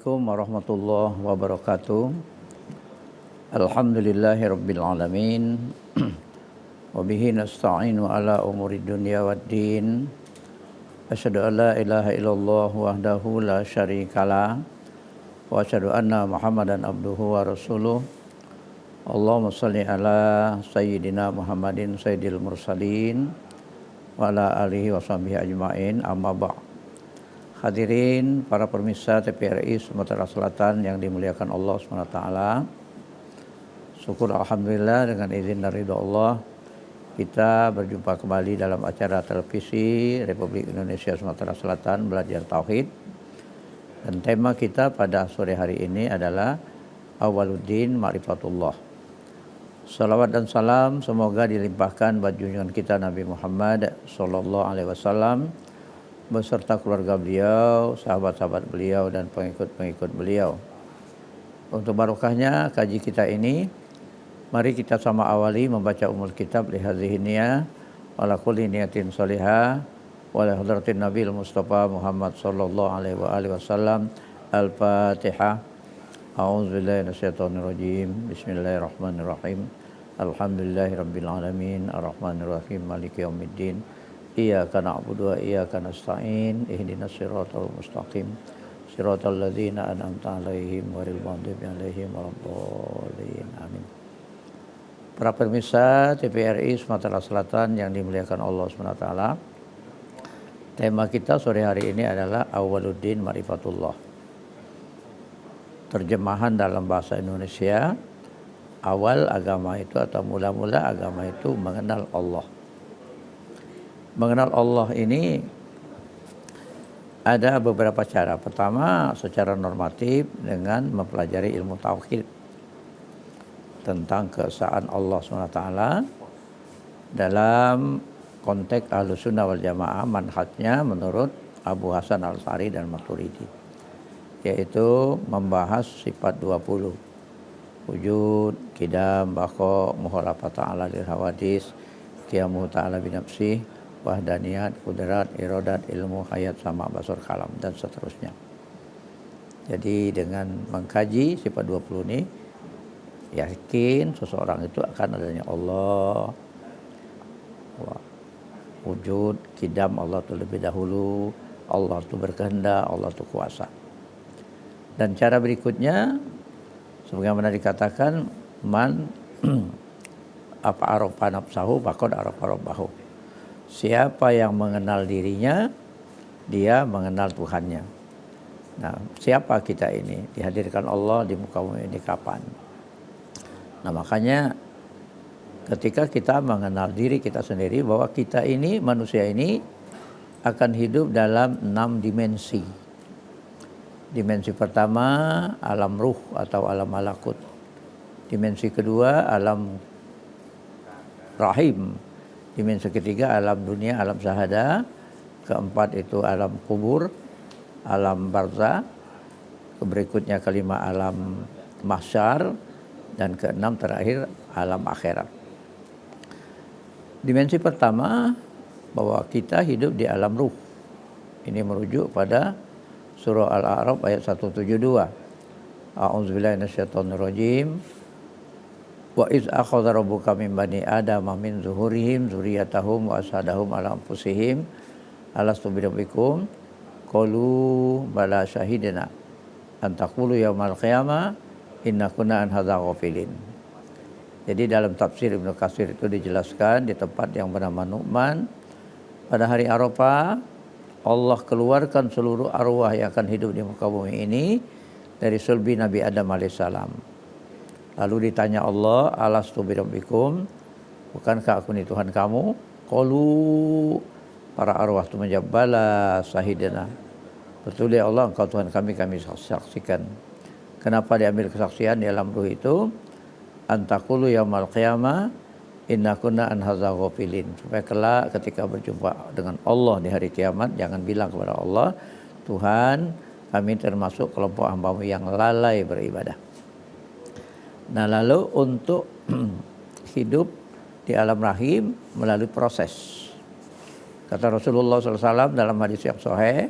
Assalamualaikum warahmatullahi wabarakatuh. Alhamdulillahirabbil alamin. Wa bihi nasta'inu ala umuri dunya waddin. Asyhadu an la ilaha illallah wahdahu la syarikalah wa asyhadu anna Muhammadan abduhu wa rasuluh. Allahumma shalli ala sayyidina Muhammadin sayyidil mursalin wa ala alihi wa sahbihi ajmain, amma ba'd. Hadirin para pemirsa TVRI Sumatera Selatan yang dimuliakan Allah SWT. Syukur alhamdulillah dengan izin dan ridha Allah kita berjumpa kembali dalam acara televisi Republik Indonesia Sumatera Selatan Belajar Tauhid. Dan tema kita pada sore hari ini adalah Awaluddin Ma'rifatullah. Salawat dan salam semoga dilimpahkan bagi junjungan kita Nabi Muhammad SAW beserta keluarga beliau, sahabat-sahabat beliau dan pengikut-pengikut beliau. Untuk barokahnya kaji kita ini, mari kita sama awali membaca umul kitab li hadhihi niyah wa la kulli niyatin shalihah wa li hadratin Nabil Mustafa Muhammad sallallahu alaihi wasallam. Al-Fatihah. A'udzubillahi minasyaitonir rajim. Bismillahirrahmanirrahim. Alhamdulillahirabbil alamin, arrahmanirrahim, maliki yaumiddin. Iyyaka na'budu wa iyyaka nasta'in. Ihdinas siratal mustaqim. Siratal ladzina an'amta 'alaihim ghairil maghdubi 'alaihim waladdallin. Amin. Para pemirsa TVRI Sumatera Selatan yang dimuliakan Allah SWT. Tema kita sore hari ini adalah Awaluddin Ma'rifatullah. Terjemahan dalam bahasa Indonesia, awal agama itu atau mula-mula agama itu mengenal Allah. Mengenal Allah ini ada beberapa cara. Pertama, secara normatif dengan mempelajari ilmu tauhid tentang keesaan Allah SWT dalam konteks Ahlussunnah wal Jamaah, manhajnya menurut Abu Hasan Al-Asy'ari dan Maturidi, yaitu membahas sifat 20, wujud, qidam, baqa, muhalafat ta'ala lil hawadis, qiyamu ta'ala binafsih, wahdaniyat, kudrat, iradat, ilmu, hayat, sama, basar, kalam, dan seterusnya. Jadi dengan mengkaji sifat 20 ini, yakin seseorang itu akan adanya Allah, wujud, qidam, Allah itu lebih dahulu, Allah itu berkehendak, Allah itu kuasa. Dan cara berikutnya, sebagaimana dikatakan, man apa arafa nafsahu faqad arafa rabbahu. Siapa yang mengenal dirinya, dia mengenal Tuhannya. Nah, siapa kita ini? Dihadirkan Allah di muka bumi ini kapan? Nah, makanya ketika kita mengenal diri kita sendiri, bahwa kita ini, manusia ini akan hidup dalam 6 dimensi. Dimensi pertama, alam ruh atau alam malakut. Dimensi kedua, alam rahim. Dimensi ketiga, alam dunia, alam syahada. Keempat itu alam kubur, alam barzah. Berikutnya kelima, alam mahsyar. Dan keenam terakhir, alam akhirat. Dimensi pertama, bahwa kita hidup di alam ruh. Ini merujuk pada surah Al-A'raf ayat 172. A'udzubillahi minasyaitonir rajim. Wa iz akhadha rabbuka min bani adama min zuhurihim dzurriyyatahum wa asyhadahum ala anfusihim alastu birabbikum qalu bala syahidna an taqulu yaumal qiyamah inna kunna an hadza ghafilin. Jadi dalam tafsir Ibnu Katsir itu dijelaskan di tempat yang bernama Nu'man, pada hari Arafah Allah keluarkan seluruh arwah yang akan hidup di muka bumi ini dari sulbi Nabi Adam alaihissalam. Lalu ditanya Allah, alastu birabbikum, bukankah aku ini Tuhan kamu? Qalu, para arwah itu menjawab, bala syahidna. Betul ya Allah, engkau Tuhan kami saksikan. Kenapa diambil kesaksian di alam ruh itu? Antaqulu yaumal qiyamah inna kunna an hadza ghafilin. Supaya kelak ketika berjumpa dengan Allah di hari kiamat, jangan bilang kepada Allah, Tuhan kami termasuk kelompok hamba-Mu yang lalai beribadah. Nah, lalu untuk hidup di alam rahim melalui proses. Kata Rasulullah SAW dalam hadis yang sahih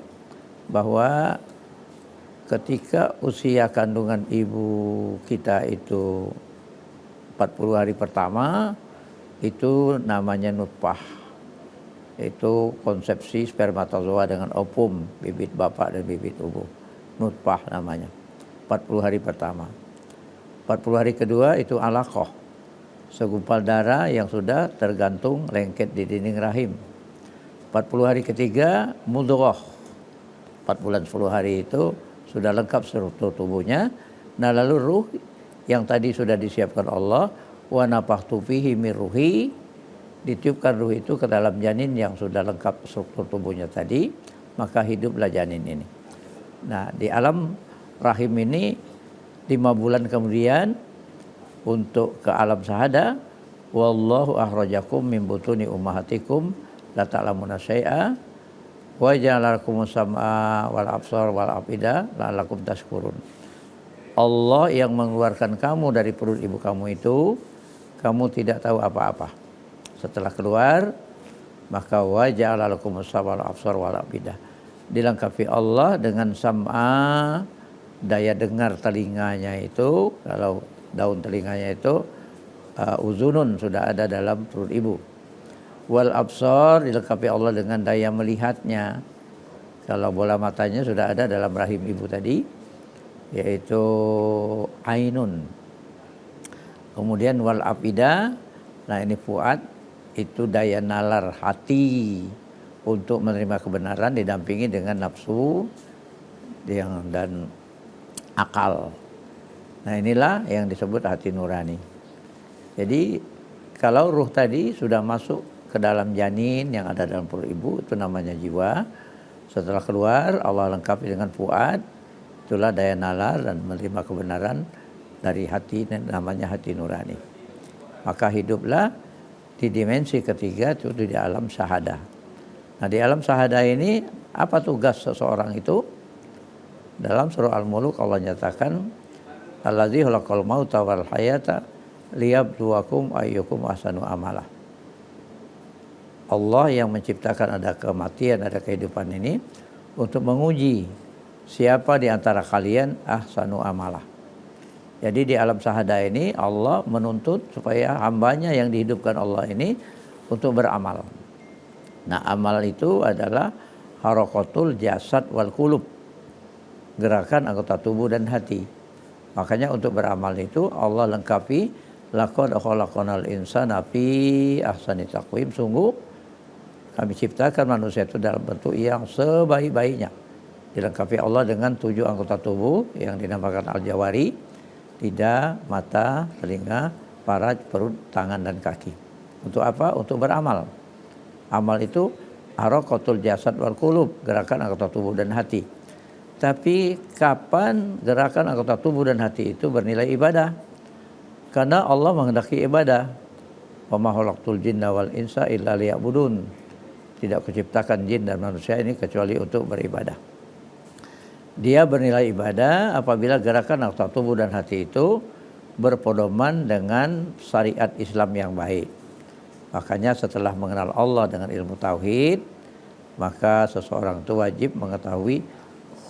bahwa ketika usia kandungan ibu kita itu 40 hari pertama, itu namanya nutfah. Itu konsepsi spermatozoa dengan ovum, bibit bapak dan bibit ibu. Nutfah namanya. 40 hari pertama. 40 hari kedua itu alaqah. Segumpal darah yang sudah tergantung lengket di dinding rahim. 40 hari ketiga mudghah. 4 bulan 10 hari itu sudah lengkap struktur tubuhnya. Nah lalu ruh yang tadi sudah disiapkan Allah, wa nafakhtu fihi min ruhi, ditiupkan ruh itu ke dalam janin yang sudah lengkap struktur tubuhnya tadi, maka hiduplah janin ini. Nah di alam rahim ini 5 bulan kemudian untuk ke alam syahada, wallahu akhrajakum min butuni ummahatikum la ta'lamuna syai'a wa ja'ala lakumus sam'a wal absar wal afida la'allakum tashkurun. Allah yang mengeluarkan kamu dari perut ibu kamu itu, kamu tidak tahu apa-apa. Setelah keluar, maka wa ja'ala lakumus sam'a wal absar wal afida. Dilengkapi Allah dengan sam'a, daya dengar telinganya itu, kalau daun telinganya itu uzunun sudah ada dalam perut ibu. Wal absar, dilengkapi Allah dengan daya melihatnya. Kalau bola matanya sudah ada dalam rahim ibu tadi, yaitu ainun. Kemudian wal afida, nah ini fuad, itu daya nalar hati untuk menerima kebenaran didampingi dengan nafsu dan akal. Nah inilah yang disebut hati nurani. Jadi kalau ruh tadi sudah masuk ke dalam janin yang ada dalam perut ibu, itu namanya jiwa. Setelah keluar, Allah lengkapi dengan fuad, itulah daya nalar dan menerima kebenaran dari hati, namanya hati nurani. Maka hiduplah di dimensi ketiga, itu di alam syahadah. Nah di alam syahadah ini apa tugas seseorang itu? Dalam surah Al-Muluk Allah nyatakan, allazi khalaqal mauta wal hayata liyabluwakum ayyukum ahsanu amala. Allah yang menciptakan ada kematian, ada kehidupan ini untuk menguji siapa di antara kalian ahsanu amala. Jadi di alam syahadah ini Allah menuntut supaya hambanya yang dihidupkan Allah ini untuk beramal. Nah amal itu adalah harokatul jasad wal qulub, gerakan anggota tubuh dan hati. Makanya untuk beramal itu Allah lengkapi, laqad khalaqnal insana fi ahsani taqwim, sungguh kami ciptakan manusia itu dalam bentuk yang sebaik-baiknya. Dilengkapi Allah dengan 7 anggota tubuh yang dinamakan al-jawari, lidah, mata, telinga, faraj, perut, tangan dan kaki. Untuk apa? Untuk beramal. Amal itu harakatul jasad wal qulub, gerakan anggota tubuh dan hati. Tapi kapan gerakan anggota tubuh dan hati itu bernilai ibadah? Karena Allah menghendaki ibadah. Wa ma khalaqtul jinna wal insa illa liya'budun. Tidak kuciptakan jin dan manusia ini kecuali untuk beribadah. Dia bernilai ibadah apabila gerakan anggota tubuh dan hati itu berpedoman dengan syariat Islam yang baik. Makanya setelah mengenal Allah dengan ilmu tauhid, maka seseorang itu wajib mengetahui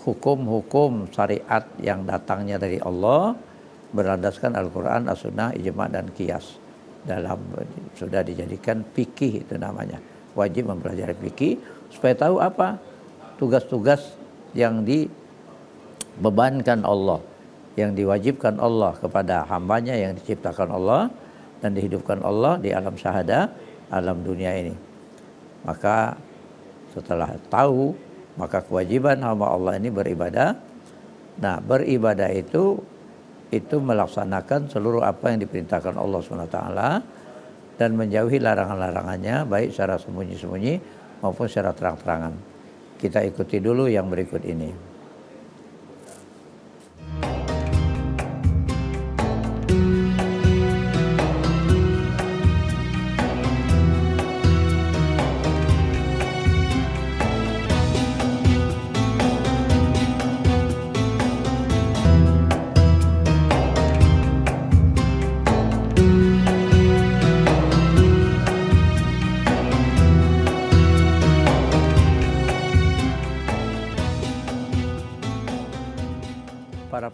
hukum-hukum syariat yang datangnya dari Allah berlandaskan Al-Quran, As-Sunnah, Ijma' dan Qiyas. Sudah dijadikan fikih itu namanya. Wajib mempelajari fikih supaya tahu apa tugas-tugas yang dibebankan Allah, yang diwajibkan Allah kepada hambanya yang diciptakan Allah dan dihidupkan Allah di alam syahadah, alam dunia ini. Maka setelah tahu, maka kewajiban hamba Allah ini beribadah. Nah beribadah itu melaksanakan seluruh apa yang diperintahkan Allah SWT dan menjauhi larangan-larangannya, baik secara sembunyi-sembunyi maupun secara terang-terangan. Kita ikuti dulu yang berikut ini.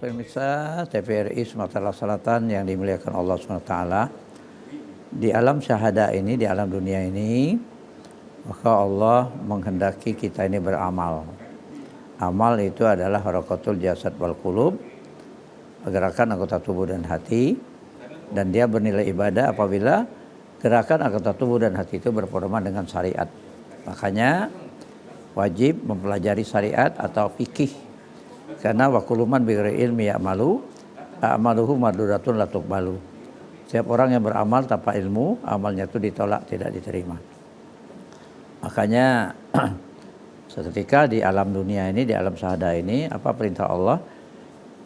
pemirsa TVRI Sumatera Selatan yang dimuliakan Allah SWT, di alam syahadah ini, di alam dunia ini, maka Allah menghendaki kita ini beramal. Amal itu adalah harakatul jasad wal qulub, gerakan anggota tubuh dan hati, dan dia bernilai ibadah apabila gerakan anggota tubuh dan hati itu berpedoman dengan syariat. Makanya wajib mempelajari syariat atau fikih. Karena wa kullu man bighairi ilmi ya'malu a'maluhu mardudatun la tuqbalu. Setiap orang yang beramal tanpa ilmu, amalnya itu ditolak, tidak diterima. Makanya seketika di alam dunia ini, di alam syahadah ini, apa perintah Allah?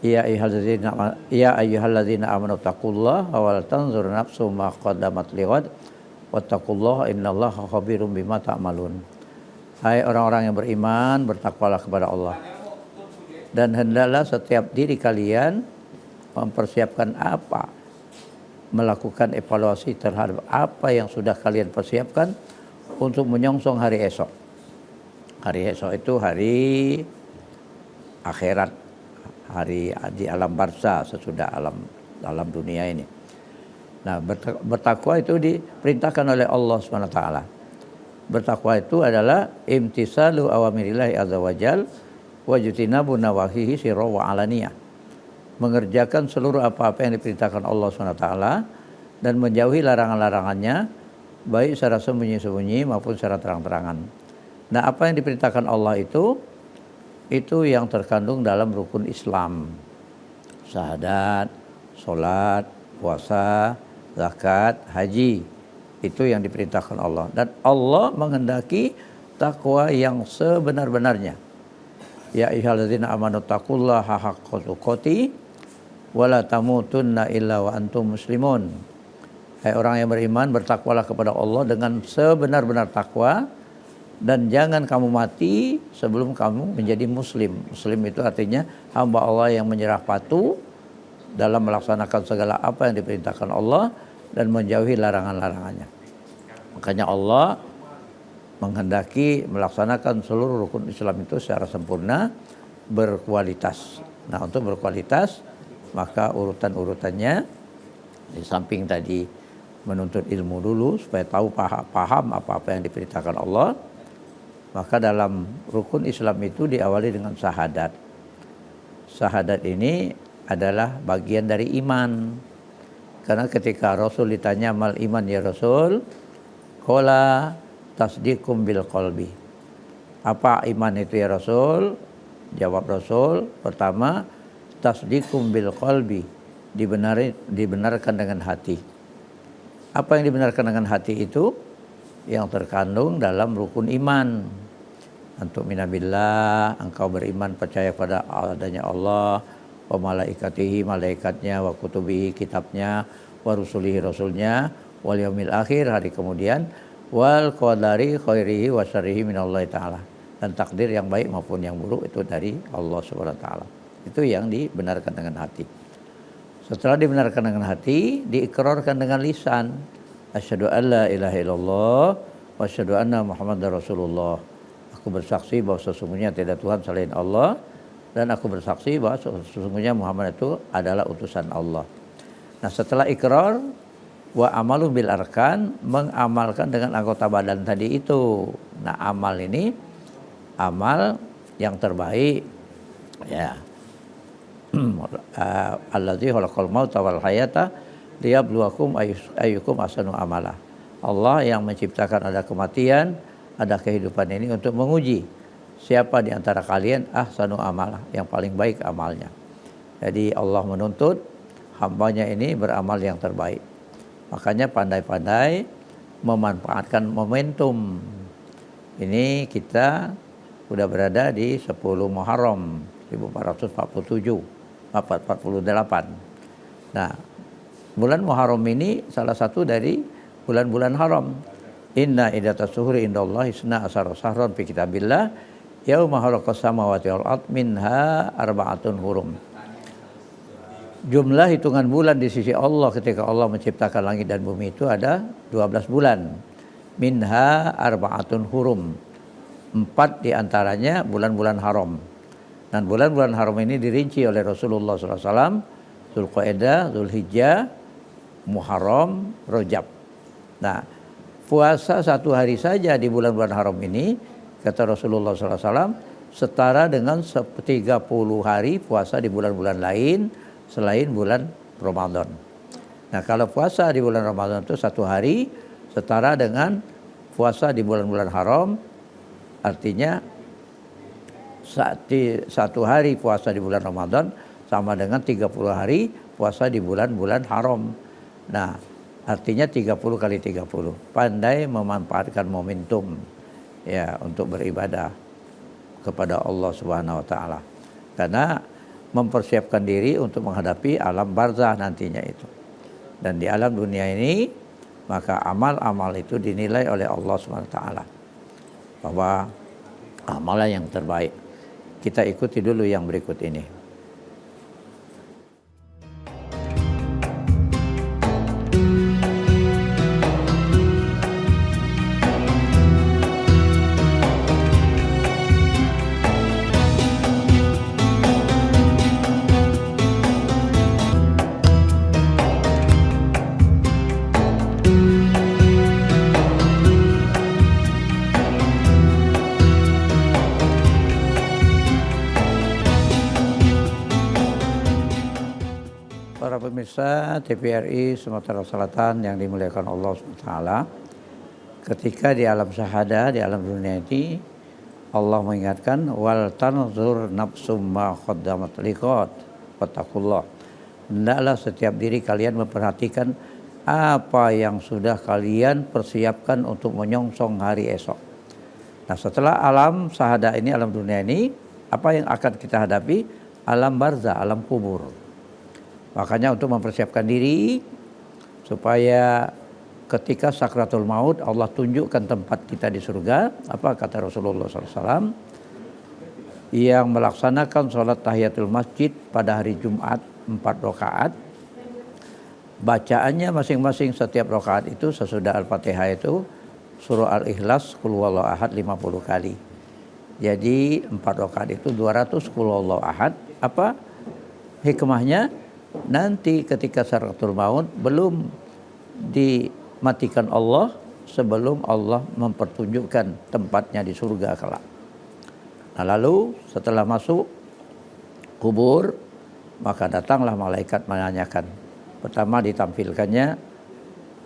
Ya ayyuhalladzina amanu taqullaha wa tanzur nafsum ma qaddamat lighad wattaqullaha innallaha khabirum bima ta'malun. Hai orang-orang yang beriman, bertakwalah kepada Allah. Dan hendaklah setiap diri kalian mempersiapkan apa, melakukan evaluasi terhadap apa yang sudah kalian persiapkan untuk menyongsong hari esok. Hari esok itu hari akhirat, hari di alam barzah sesudah alam dunia ini. Nah, bertakwa itu diperintahkan oleh Allah SWT. Bertakwa itu adalah imtisalu awamirillahi azza wajal wajutinabu nawahihi sirra wa alaniyah. Mengerjakan seluruh apa-apa yang diperintahkan Allah SWT dan menjauhi larangan-larangannya, baik secara sembunyi-sembunyi maupun secara terang-terangan. Nah, apa yang diperintahkan Allah itu yang terkandung dalam rukun Islam. Syahadat, sholat, puasa, zakat, haji. Itu yang diperintahkan Allah. Dan Allah menghendaki takwa yang sebenar-benarnya. Ya ayyuhalladzina amanu taqullaha haqqa tuqatih wa la tamutunna illa wa antum muslimun. Hai orang yang beriman, bertakwalah kepada Allah dengan sebenar-benar takwa dan jangan kamu mati sebelum kamu menjadi muslim. Muslim itu artinya hamba Allah yang menyerah patuh dalam melaksanakan segala apa yang diperintahkan Allah dan menjauhi larangan-larangannya. Makanya Allah menghendaki melaksanakan seluruh rukun Islam itu secara sempurna, berkualitas. Nah, untuk berkualitas maka urutan-urutannya di samping tadi menuntut ilmu dulu supaya tahu paham apa-apa yang diperintahkan Allah. Maka dalam rukun Islam itu diawali dengan syahadat. Syahadat ini adalah bagian dari iman. Karena ketika Rasul ditanya mal iman ya Rasul, qala tasdiqum bil qalbi. Apa iman itu ya Rasul? Jawab Rasul, pertama tasdiqum bil qalbi, dibenarkan dengan hati. Apa yang dibenarkan dengan hati itu? Yang terkandung dalam rukun iman. Antuk minabillah, engkau beriman percaya pada adanya Allah, wa malaikatihi, malaikatnya, wa kutubihi, kitabnya, wa rusulihi, rasulnya, wal yaumil akhir, hari kemudian, wal qadari khairihi wa syarrihi minallahi ta'ala. Dan takdir yang baik maupun yang buruk itu dari Allah Subhanahu wa taala. Itu yang dibenarkan dengan hati. Setelah dibenarkan dengan hati, diikrarkan dengan lisan. Asyhadu an la ilaha illallah wa asyhadu anna Muhammadar Rasulullah. Aku bersaksi bahwa sesungguhnya tidak Tuhan selain Allah dan aku bersaksi bahwa sesungguhnya Muhammad itu adalah utusan Allah. Nah, setelah ikrar wa amalu bil arkan, mengamalkan dengan anggota badan tadi itu. Nah, amal ini amal yang terbaik ya. Allazi khalaqal mauta wal hayata liyabluwakum ayyukum ahsanu amala. Allah yang menciptakan ada kematian, ada kehidupan ini untuk menguji siapa di antara kalian ahsanu amala, yang paling baik amalnya. Jadi Allah menuntut hambanya ini beramal yang terbaik. Makanya pandai-pandai memanfaatkan momentum. Ini kita sudah berada di 10 Muharram 1448. Nah, bulan Muharram ini salah satu dari bulan-bulan haram. Inna iddatas syuhuri indallahi isna asyara syahran fi kitabillah yauma khalaqas samawati wal ardh minha arba'atun hurum. Jumlah hitungan bulan di sisi Allah ketika Allah menciptakan langit dan bumi itu ada 12 bulan. Minha arba'atun hurum. 4 diantaranya bulan-bulan haram. Dan bulan-bulan haram ini dirinci oleh Rasulullah SAW, Dzulqa'dah, Dzulhijjah, Muharram, Rajab. Nah, puasa 1 hari saja di bulan-bulan haram ini, kata Rasulullah SAW, setara dengan 30 hari puasa di bulan-bulan lain selain bulan Ramadan. Nah, kalau puasa di bulan Ramadan itu 1 hari setara dengan puasa di bulan-bulan haram, artinya 1 hari puasa di bulan Ramadan sama dengan 30 hari puasa di bulan-bulan haram. Nah, artinya 30 kali 30. Pandai memanfaatkan momentum ya untuk beribadah kepada Allah Subhanahu wa taala. Karena mempersiapkan diri untuk menghadapi alam barzah nantinya itu. Dan di alam dunia ini maka amal-amal itu dinilai oleh Allah Subhanahu wa taala bahwa amalan yang terbaik. Kita ikuti dulu yang berikut ini. Para pemirsa TVRI Sumatera Selatan yang dimuliakan Allah SWT, ketika di alam syahadah, di alam dunia ini, Allah mengingatkan, wal tanzur nafsum ma qaddamat liqad wattaqullah. Hendaklah setiap diri kalian memperhatikan apa yang sudah kalian persiapkan untuk menyongsong hari esok. Nah, setelah alam syahadah ini, alam dunia ini, apa yang akan kita hadapi? Alam barzah, alam kubur. Makanya untuk mempersiapkan diri supaya ketika sakratul maut Allah tunjukkan tempat kita di surga. Apa kata Rasulullah SAW? Yang melaksanakan sholat tahiyatul masjid pada hari Jumat 4 rakaat. Bacaannya masing-masing setiap rakaat itu sesudah Al-Fatihah itu surah Al-Ikhlas Qul huwallahu ahad 50 kali. Jadi 4 rakaat itu 200 Qul huwallahu ahad. Apa hikmahnya? Nanti ketika sakratul maut belum dimatikan Allah sebelum Allah mempertunjukkan tempatnya di surga kelak. Nah, lalu setelah masuk kubur maka datanglah malaikat menanyakan. Pertama ditampilkannya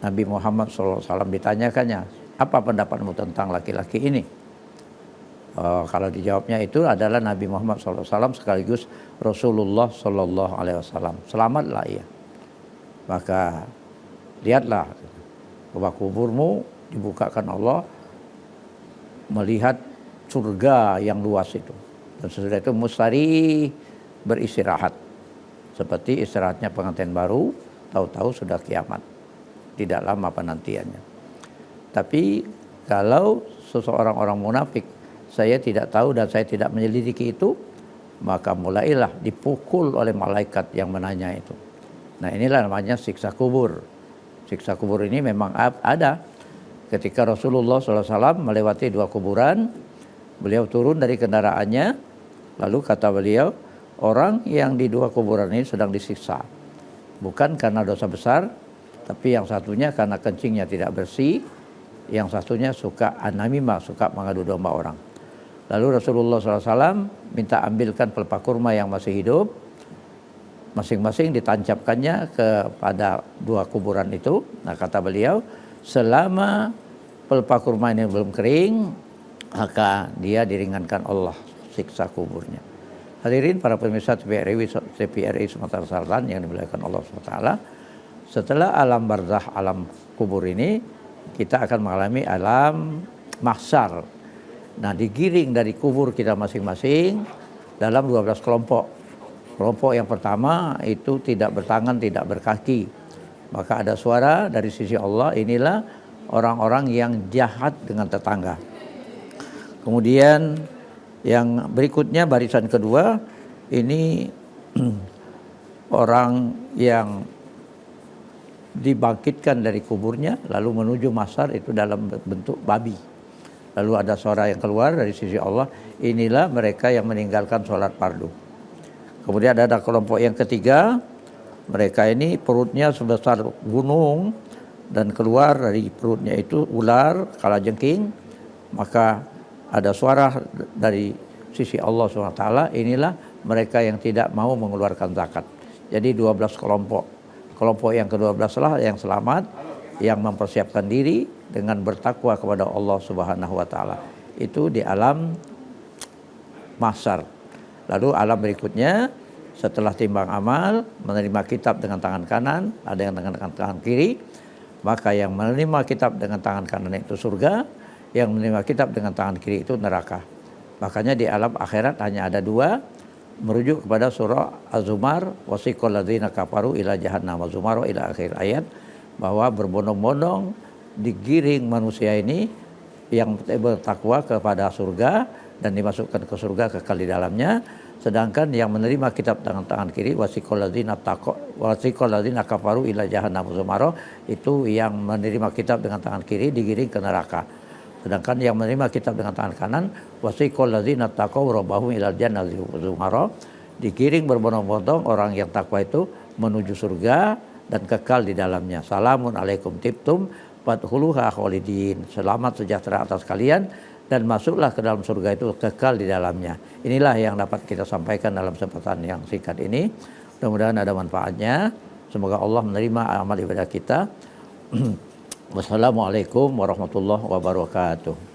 Nabi Muhammad SAW, ditanyakannya, apa pendapatmu tentang laki-laki ini? Kalau dijawabnya itu adalah Nabi Muhammad SAW sekaligus Rasulullah SAW. Selamatlah ia. Maka lihatlah bahwa kuburmu dibukakan Allah, melihat surga yang luas itu. Dan sesudah itu mustari beristirahat. Seperti istirahatnya pengantin baru, tahu-tahu sudah kiamat. Tidak lama penantiannya. Tapi kalau seseorang orang munafik, saya tidak tahu dan saya tidak menyelidiki itu, maka mulailah dipukul oleh malaikat yang menanya itu. Nah, inilah namanya siksa kubur. Siksa kubur ini memang ada. Ketika Rasulullah SAW melewati 2 kuburan, beliau turun dari kendaraannya, lalu kata beliau, orang yang di 2 kuburan ini sedang disiksa. Bukan karena dosa besar, tapi yang satunya karena kencingnya tidak bersih, yang satunya suka anamimah, suka mengadu domba orang. Lalu Rasulullah SAW minta ambilkan pelepah kurma yang masih hidup, masing-masing ditancapkannya kepada 2 kuburan itu. Nah, kata beliau, selama pelepah kurma ini belum kering, maka dia diringankan Allah siksa kuburnya. Hadirin para pemirsa TVRI Sumatera Selatan yang dimuliakan Allah SWT, setelah alam barzah, alam kubur ini, kita akan mengalami alam mahsyar. Nah, digiring dari kubur kita masing-masing dalam 12 kelompok. Kelompok yang pertama itu tidak bertangan, tidak berkaki. Maka ada suara dari sisi Allah, inilah orang-orang yang jahat dengan tetangga. Kemudian yang berikutnya, barisan kedua, ini orang yang dibangkitkan dari kuburnya lalu menuju mahsyar itu dalam bentuk babi. lalu ada suara yang keluar dari sisi Allah, inilah mereka yang meninggalkan sholat fardu. Kemudian ada kelompok yang ketiga, mereka ini perutnya sebesar gunung dan keluar dari perutnya itu ular kalajengking, maka ada suara dari sisi Allah SWT, inilah mereka yang tidak mau mengeluarkan zakat. Jadi 12 kelompok. Kelompok yang ke-12 lah yang selamat, yang mempersiapkan diri dengan bertakwa kepada Allah Subhanahu wa taala. Itu di alam mahsyar. Lalu alam berikutnya, setelah timbang amal, menerima kitab dengan tangan kanan, ada yang dengan tangan kiri, maka yang menerima kitab dengan tangan kanan itu surga, yang menerima kitab dengan tangan kiri itu neraka. Makanya di alam akhirat hanya ada dua, merujuk kepada surah Az-Zumar, wasiqal ladzina kafaru ila jahannam wa ila akhir ayat, bahwa berbondong-bondong digiring manusia ini yang bertakwa kepada surga dan dimasukkan ke surga kekal di dalamnya, sedangkan yang menerima kitab dengan tangan kiri wasiqal ladzina kafaru ila jahannam wa itu yang menerima kitab dengan tangan kiri digiring ke neraka. Sedangkan yang menerima kitab dengan tangan kanan wasiqal ladzina taqaw rabbahum ilal jannati zumara, digiring berbondong-bondong orang yang takwa itu menuju surga dan kekal di dalamnya. Salamun alaikum tibtum fadkhuluha khalidin. Selamat sejahtera atas kalian dan masuklah ke dalam surga itu kekal di dalamnya. Inilah yang dapat kita sampaikan dalam kesempatan yang singkat ini. Mudah-mudahan ada manfaatnya. Semoga Allah menerima amal ibadah kita. Wassalamualaikum warahmatullahi wabarakatuh.